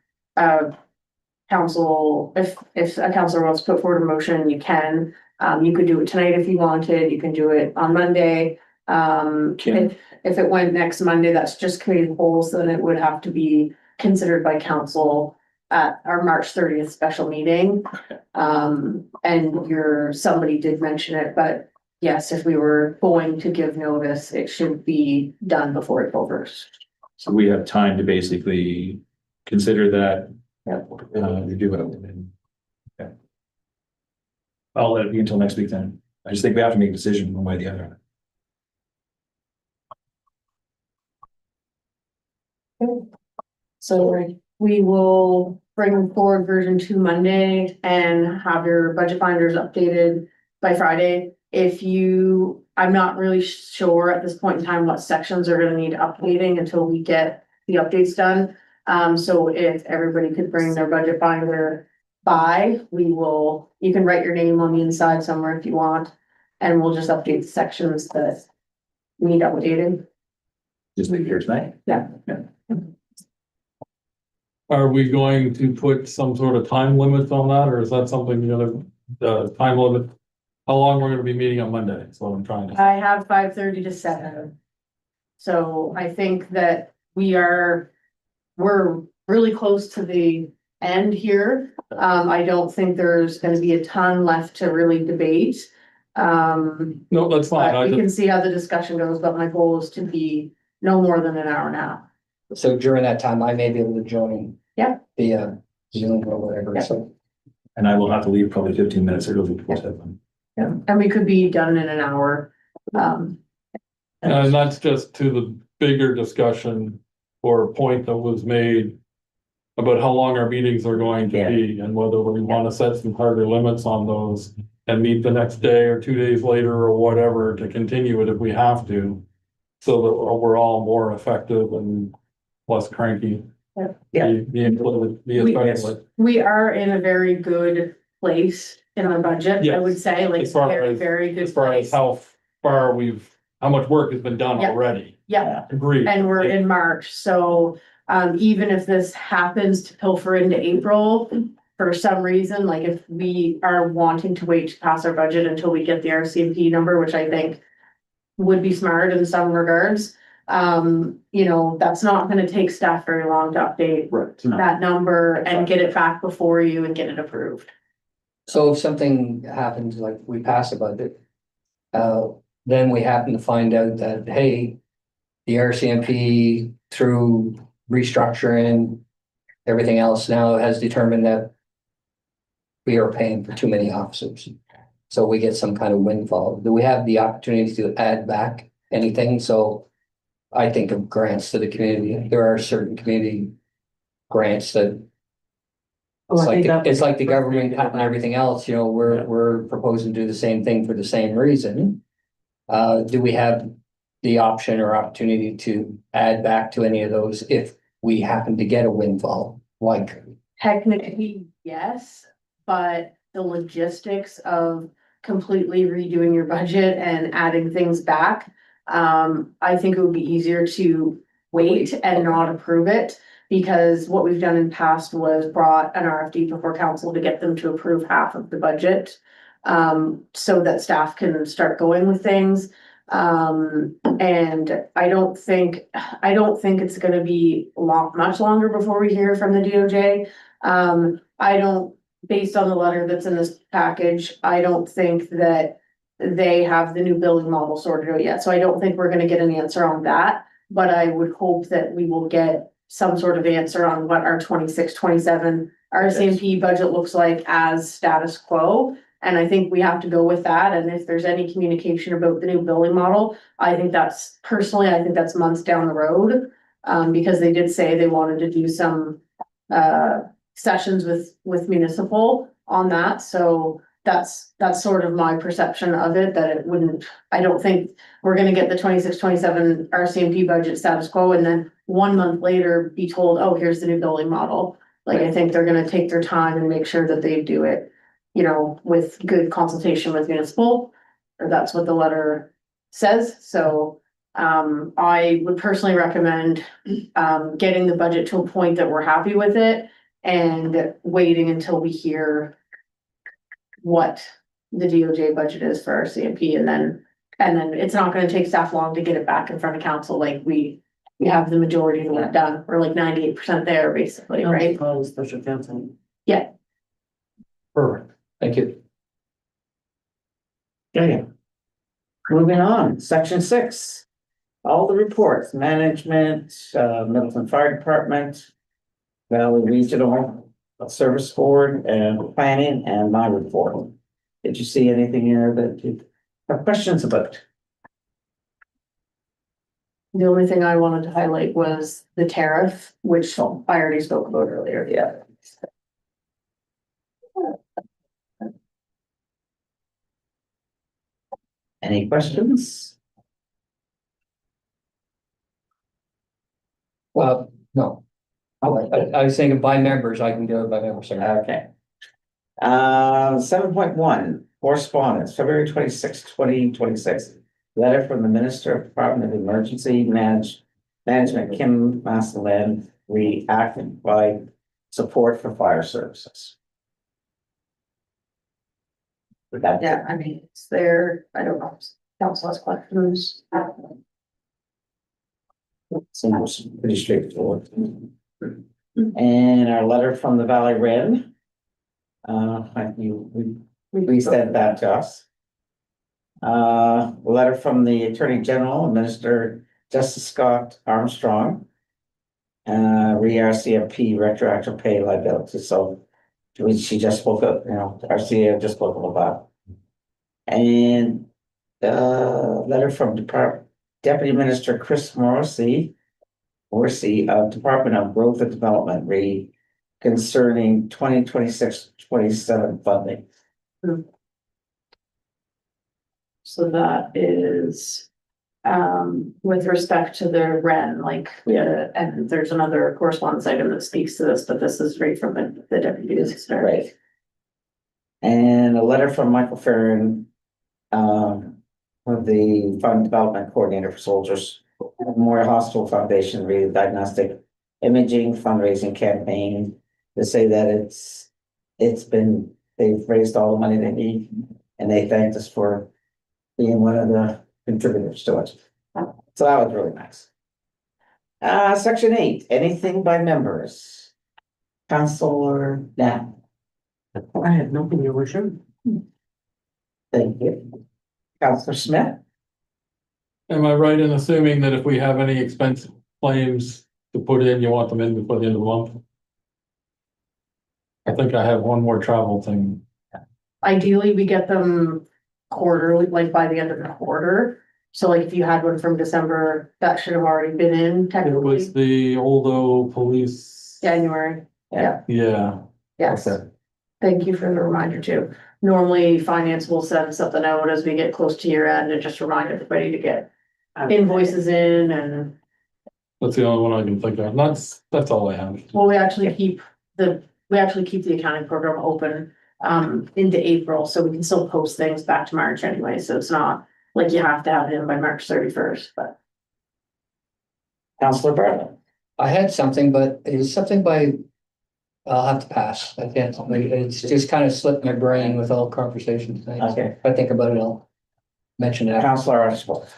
Speaker 4: Council, if a councilor wants to put forward a motion, you can. You could do it tonight if you wanted. You can do it on Monday. If it went next Monday, that's just committee of the whole, so then it would have to be considered by council at our March 30th special meeting. And somebody did mention it, but yes, if we were going to give notice, it should be done before April 1st.
Speaker 7: So we have time to basically consider that.
Speaker 4: Yep.
Speaker 7: We do it. And- okay. I'll let it be until next week then. I just think we have to make a decision one way or the other.
Speaker 4: So we will bring forward version 2 Monday and have your budget binders updated by Friday. I'm not really sure at this point in time what sections are gonna need updating until we get the updates done. So if everybody could bring their budget binder by, you can write your name on the inside somewhere if you want. And we'll just update the sections that need updated.
Speaker 7: Just leave it here tonight.
Speaker 4: Yeah.
Speaker 2: Are we going to put some sort of time limit on that, or is that something, the time limit? How long we're gonna be meeting on Monday, is what I'm trying to.
Speaker 4: I have 5:30 to 7. So I think that we're really close to the end here. I don't think there's gonna be a ton left to really debate.
Speaker 2: No, that's fine.
Speaker 4: But
Speaker 2: I
Speaker 4: we
Speaker 2: just,
Speaker 4: can see how the discussion goes, but my goal is to be no more than an hour and a half.
Speaker 5: So during that time, I may be able to join.
Speaker 4: Yep.
Speaker 5: Via Zoom or whatever,
Speaker 4: Yep.
Speaker 5: so.
Speaker 7: And I will have to leave probably 15 minutes early before 7.
Speaker 4: Yeah, and we could be done in an hour.
Speaker 2: and that's just to the bigger discussion or point that was made. About how long our meetings are going to be and whether we wanna set some harder limits on those. And meet the next day or 2 days later or whatever to continue it if we have to. So that we're all more effective and less cranky.
Speaker 1: Yeah.
Speaker 2: Especially.
Speaker 4: We are in a very good place in our budget, I
Speaker 2: Yes.
Speaker 4: would say, like,
Speaker 2: As far
Speaker 4: very,
Speaker 2: as-
Speaker 4: very good
Speaker 2: As far as
Speaker 4: place.
Speaker 2: how far how much work has been done
Speaker 4: Yeah.
Speaker 2: already.
Speaker 4: Yeah,
Speaker 2: Agreed.
Speaker 4: and we're in March, so, even if this happens to pilfer into April. For some reason, like if we are wanting to wait to pass our budget until we get the RCMP number, which I think. Would be smart in some regards, that's not gonna take staff very long to update
Speaker 7: Right.
Speaker 4: that number and get it back before you and get it approved.
Speaker 5: So if something happens, like we pass a budget, then we happen to find out that, hey, the RCMP through restructuring, everything else now has determined that we are paying for too many officers. So we get some kind of windfall. Do we have the opportunity to add back anything? So I think of grants to the community. There are certain community grants that
Speaker 3: Oh, I think that
Speaker 5: it's
Speaker 3: would-
Speaker 5: like the government and everything else, you know, we're proposing to do the same thing for the same reason. Do we have the option or opportunity to add back to any of those if we happen to get a windfall? Like,
Speaker 4: Technically, yes, but the logistics of completely redoing your budget and adding things back. I think it would be easier to wait and not approve it. Because what we've done in past was brought an RFD before council to get them to approve half of the budget. So that staff can start going with things. And I don't think it's gonna be much longer before we hear from the DOJ. Based on the letter that's in this package, I don't think that they have the new billing model sorted out yet, so I don't think we're gonna get an answer on that. But I would hope that we will get some sort of answer on what our 26-27 RCMP budget looks like as status quo. And I think we have to go with that, and if there's any communication about the new billing model, I think that's months down the road. Because they did say they wanted to do some sessions with municipal on that, so that's sort of my perception of it, that it wouldn't, I don't think we're gonna get the 26-27 RCMP budget status quo and then 1 month later be told, oh, here's the new billing model. Like, I think they're gonna take their time and make sure that they do it, you know, with good consultation with municipal, or that's what the letter says, so. I would personally recommend, getting the budget to a point that we're happy with it and waiting until we hear what the DOJ budget is for our CMP, and then it's not gonna take staff long to get it back in front of council, like we have the majority of the work done, we're like 98% there, basically, right?
Speaker 3: Call a special counsel.
Speaker 2: Perfect.
Speaker 5: thank you.
Speaker 1: Okay. Moving on, section 6. All the reports, management, Middleton Fire Department, Valley Regional Service Board, and planning, and my report. Did you see anything here that you have questions about?
Speaker 4: The only thing I wanted to highlight was the tariff, which I already spoke about earlier.
Speaker 1: Yeah. Any questions?
Speaker 5: Well, no. I was thinking by members, I can do it by members.
Speaker 1: Okay. 7.1, correspondence, February 26, 2026. Letter from the Minister of Department of Emergency Management, Kim Massillon, reacting by support for fire services.
Speaker 4: Yeah, I mean, it's there, I don't know, council has questions.
Speaker 1: Seems pretty straightforward. And our letter from the Valley Red. We sent that to us. A letter from the Attorney General, Minister Justice Scott Armstrong. RCMP retroactive pay liability, so she just spoke up, you know, RCA just spoke about. And letter from Deputy Minister Chris Morrissey of Department of Growth and Development, concerning 2026-27 funding.
Speaker 4: So that is, with respect to the REN, like, and there's another correspondence item that speaks to this, but this is right from the deputy assistant.
Speaker 1: Right. And a letter from Michael Farron, of the Fund Development Coordinator for Soldiers, Memorial Hospital Foundation, diagnostic imaging fundraising campaign, to say that they've raised all the money they need, and they thanked us for being one of the contributors to it. So that was really nice. Section 8, anything by members. Councilor Knapp.
Speaker 3: I have nothing, your worship.
Speaker 1: Thank you. Councilor Smith.
Speaker 2: Am I right in assuming that if we have any expense claims to put in, you want them in before the end of the month? I think I have one more travel thing.
Speaker 4: Ideally, we get them quarterly, like by the end of the quarter. So like if you had one from December, that should have already been in
Speaker 2: It
Speaker 4: technically
Speaker 2: was the Oldo police.
Speaker 4: January. Yeah,
Speaker 2: Yeah,
Speaker 4: yes.
Speaker 2: okay.
Speaker 4: Thank you for the reminder too. Normally, finance will send something out as we get close to year end and just remind everybody to get invoices in and,
Speaker 2: That's the only one I can think of. That's all I have.
Speaker 4: well, we actually keep the accounting program open into April, so we can still post things back to March anyway, so it's not like you have to have it in by March 31st, but.
Speaker 1: Counselor Bartlett.
Speaker 5: I had something, but it's something by, I'll have to pass. I can't, it's just kind of slipped my brain with all conversations tonight.
Speaker 1: Okay.
Speaker 5: If I think about it, I'll mention it.
Speaker 1: Counselor Archibald.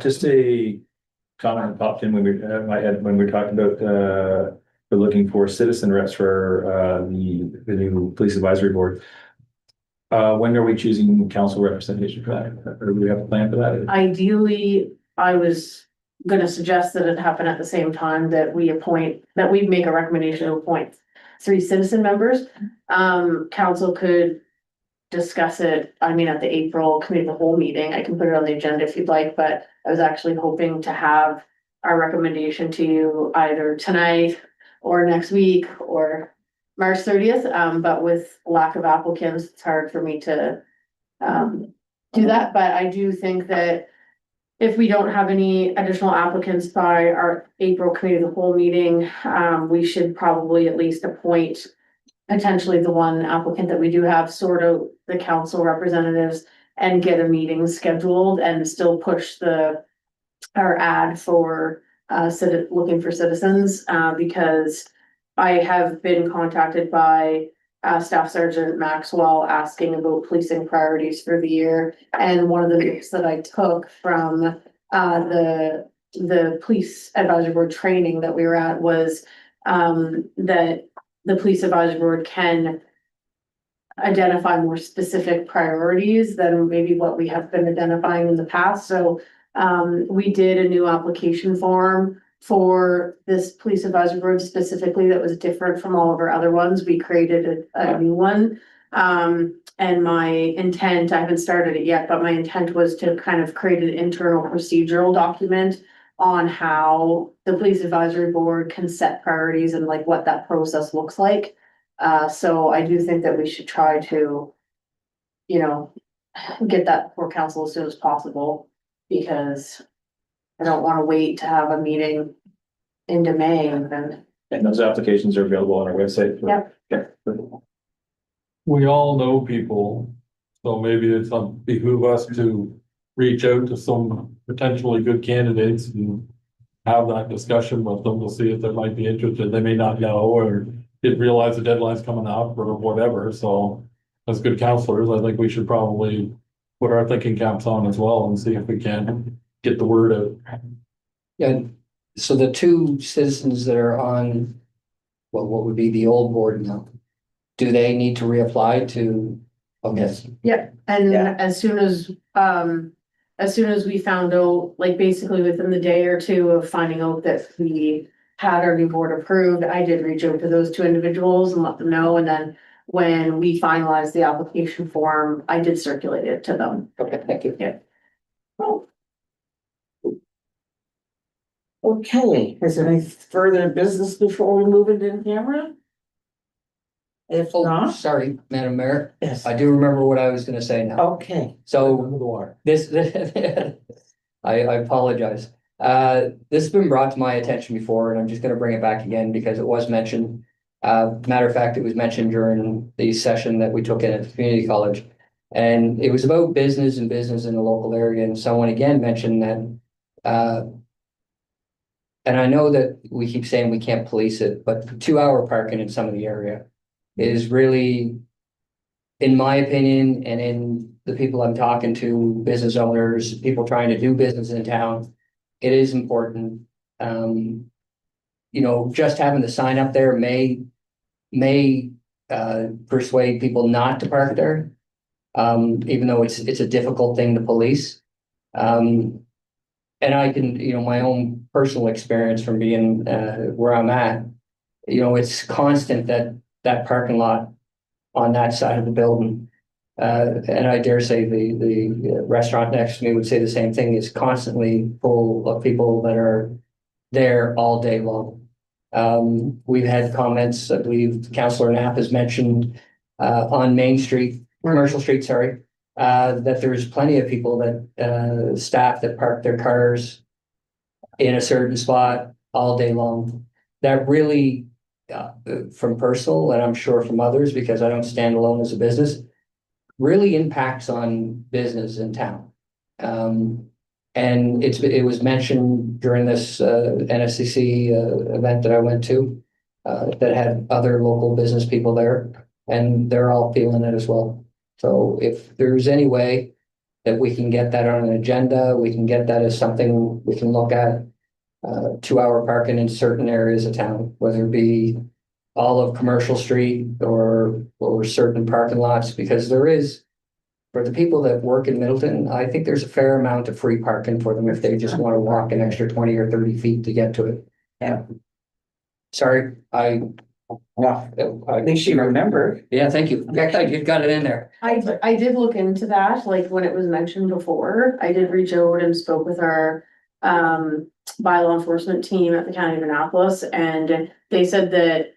Speaker 7: Just a comment that popped in when my head, when we were talking about, we're looking for citizen reps for, the new police advisory board. When are we choosing council representation for that? Or do we have a plan for that?
Speaker 4: Ideally, I was gonna suggest that it happen at the same time that we make a recommendation to appoint 3 citizen members. Council could discuss it, I mean, at the April committee of the whole meeting. I can put it on the agenda if you'd like, but I was actually hoping to have our recommendation to you either tonight or next week or March 30th. But with lack of applicants, it's hard for me to do that, but I do think that if we don't have any additional applicants by our April committee of the whole meeting, we should probably at least appoint potentially the one applicant that we do have, sort of the council representatives, and get a meeting scheduled and still push our ad for looking for citizens, because I have been contacted by Staff Sergeant Maxwell asking about policing priorities for the year. And one of the notes that I took from the police advisory board training that we were at was that the police advisory board can identify more specific priorities than maybe what we have been identifying in the past. So we did a new application form for this police advisory board specifically that was different from all of our other ones. We created a new one. And my intent, I haven't started it yet, but my intent was to kind of create an internal procedural document on how the police advisory board can set priorities and like what that process looks like. So I do think that we should try to, get that before council as soon as possible, because I don't want to wait to have a meeting into May and then.
Speaker 7: And those applications are available on our website.
Speaker 4: Yep.
Speaker 7: Yeah.
Speaker 2: We all know people, so maybe it's behoove us to reach out to some potentially good candidates and have that discussion with them to see if they might be interested. They may not know or didn't realize the deadline's coming up or whatever, so as good counselors, I think we should probably put our thinking caps on as well and see if we can get the word out.
Speaker 5: Yeah, so the 2 citizens that are on, well, what would be the old board now? Do they need to reapply to, okay,
Speaker 4: Yeah, and
Speaker 1: Yeah.
Speaker 4: as soon as we found out, like basically within the day or two of finding out that we had our new board approved, I did reach out to those 2 individuals and let them know, and then when we finalized the application form, I did circulate it to them.
Speaker 5: okay, thank you.
Speaker 4: Yeah.
Speaker 1: Okay, is there any further business before we move into in camera? If
Speaker 5: Oh,
Speaker 1: not,
Speaker 5: sorry, Madam Mayor,
Speaker 1: yes,
Speaker 5: I do remember what I was gonna say now.
Speaker 1: okay.
Speaker 5: So this, I apologize. This has been brought to my attention before, and I'm just gonna bring it back again because it was mentioned. Matter of fact, it was mentioned during the session that we took in at the community college. And it was about business and business in the local area, and someone again mentioned that, and I know that we keep saying we can't police it, but 2-hour parking in some of the area is really, in my opinion, and in the people I'm talking to, business owners, people trying to do business in town, it is important. Just having the sign up there may persuade people not to park there. Even though it's a difficult thing to police. and I can, my own personal experience from being, where I'm at, it's constant that parking lot on that side of the building. And I dare say the restaurant next to me would say the same thing, is constantly full of people that are there all day long. We've had comments, I believe Councillor Knapp has mentioned, on Main Street, Commercial Street, sorry, that there's plenty of people that, staff that park their cars in a certain spot all day long. That really, from personal, and I'm sure from others, because I don't stand alone as a business, really impacts on business in town. And it was mentioned during this NSCC event that I went to, that had other local business people there, and they're all feeling it as well. So if there's any way that we can get that on an agenda, we can get that as something we can look at, 2-hour parking in certain areas of town, whether it be all of Commercial Street or certain parking lots, because there is, for the people that work in Middleton, I think there's a fair amount of free parking for them if they just want to walk an extra 20 or 30 feet to get to it.
Speaker 1: Yeah.
Speaker 5: Sorry,
Speaker 1: Well, at least you remember.
Speaker 5: yeah, thank you. You got it in there.
Speaker 4: I did look into that, like when it was mentioned before, I did reach out and spoke with our bylaw enforcement team at the County of Annapolis, and they said that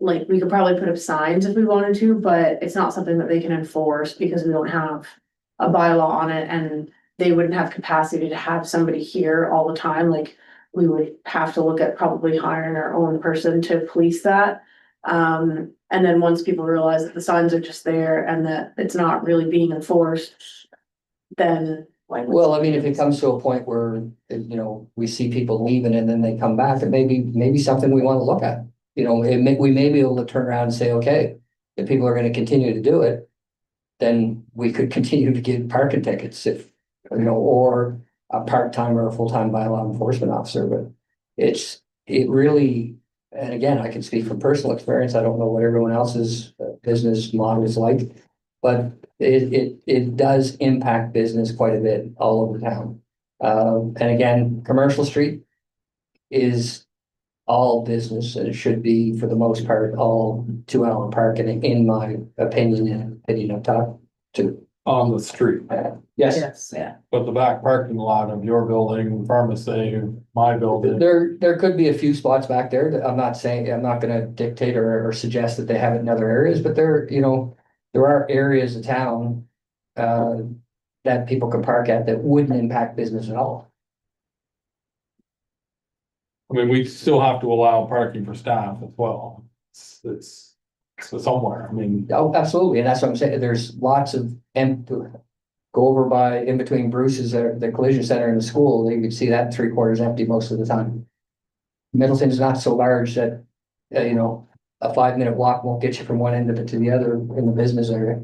Speaker 4: like we could probably put up signs if we wanted to, but it's not something that they can enforce because we don't have a bylaw on it, and they wouldn't have capacity to have somebody here all the time. Like we would have to look at probably hiring our own person to police that. And then once people realize that the signs are just there and that it's not really being enforced, then.
Speaker 5: Well, I mean, if it comes to a point where, we see people leaving and then they come back, it may be something we want to look at. We may be able to turn around and say, okay, if people are going to continue to do it, then we could continue to give parking tickets if, or a part-time or a full-time bylaw enforcement officer, but it really, and again, I can speak from personal experience. I don't know what everyone else's business model is like, but it does impact business quite a bit all over town. And again, Commercial Street is all business, and it should be, for the most part, all 2-hour parking, in my opinion, and opinion of talk to.
Speaker 2: On the street,
Speaker 5: Yes,
Speaker 1: Yes, yeah.
Speaker 2: but the back parking lot of your building, pharmacy, my building.
Speaker 5: there could be a few spots back there that I'm not gonna dictate or suggest that they have it in other areas, but there are areas of town that people can park at that wouldn't impact business at all.
Speaker 2: I mean, we still have to allow parking for staff as well. It's somewhere, I mean.
Speaker 5: Oh, absolutely, and that's what I'm saying, there's lots of go over by, in between Bruce's, the collision center and the school, you can see that 3/4 empty most of the time. Middleton's not so large that, a 5-minute walk won't get you from one end of it to the other in the business area.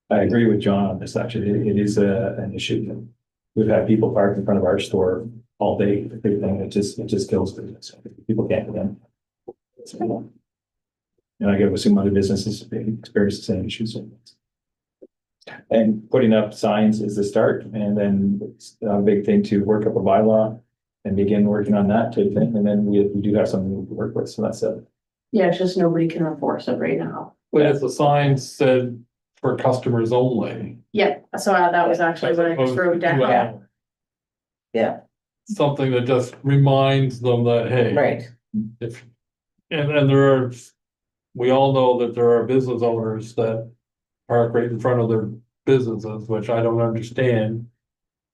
Speaker 7: I agree with John on this, actually, it is an issue. We've had people park in front of our store all day, everything, it just kills business, people can't get in. And I get with some other businesses, they experience the same issues. And putting up signs is the start, and then it's a big thing to work up a bylaw and begin working on that type thing, and then we do have something to work with, so that's it.
Speaker 4: Yeah, it's just nobody can enforce it right now.
Speaker 2: But if the sign said for customers only.
Speaker 4: Yeah, so that was actually what I just wrote down.
Speaker 1: Yeah,
Speaker 2: Something that just reminds them that, hey.
Speaker 1: right.
Speaker 2: If, and we all know that there are business owners that park right in front of their businesses, which I don't understand.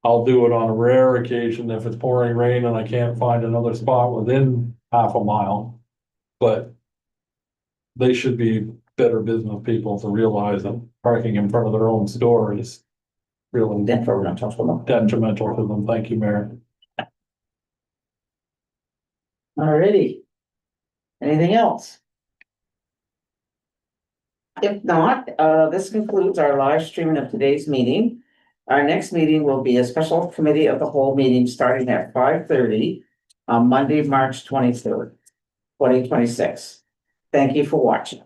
Speaker 2: I'll do it on a rare occasion if it's pouring rain and I can't find another spot within half a mile. But they should be better business people to realize that parking in front of their own store is really detrimental to them. Thank you, Mayor.
Speaker 1: Alrighty. Anything else? If not, this concludes our live streaming of today's meeting. Our next meeting will be a special committee of the whole meeting starting at 5:30 on Monday, March 23rd, 2026. Thank you for watching.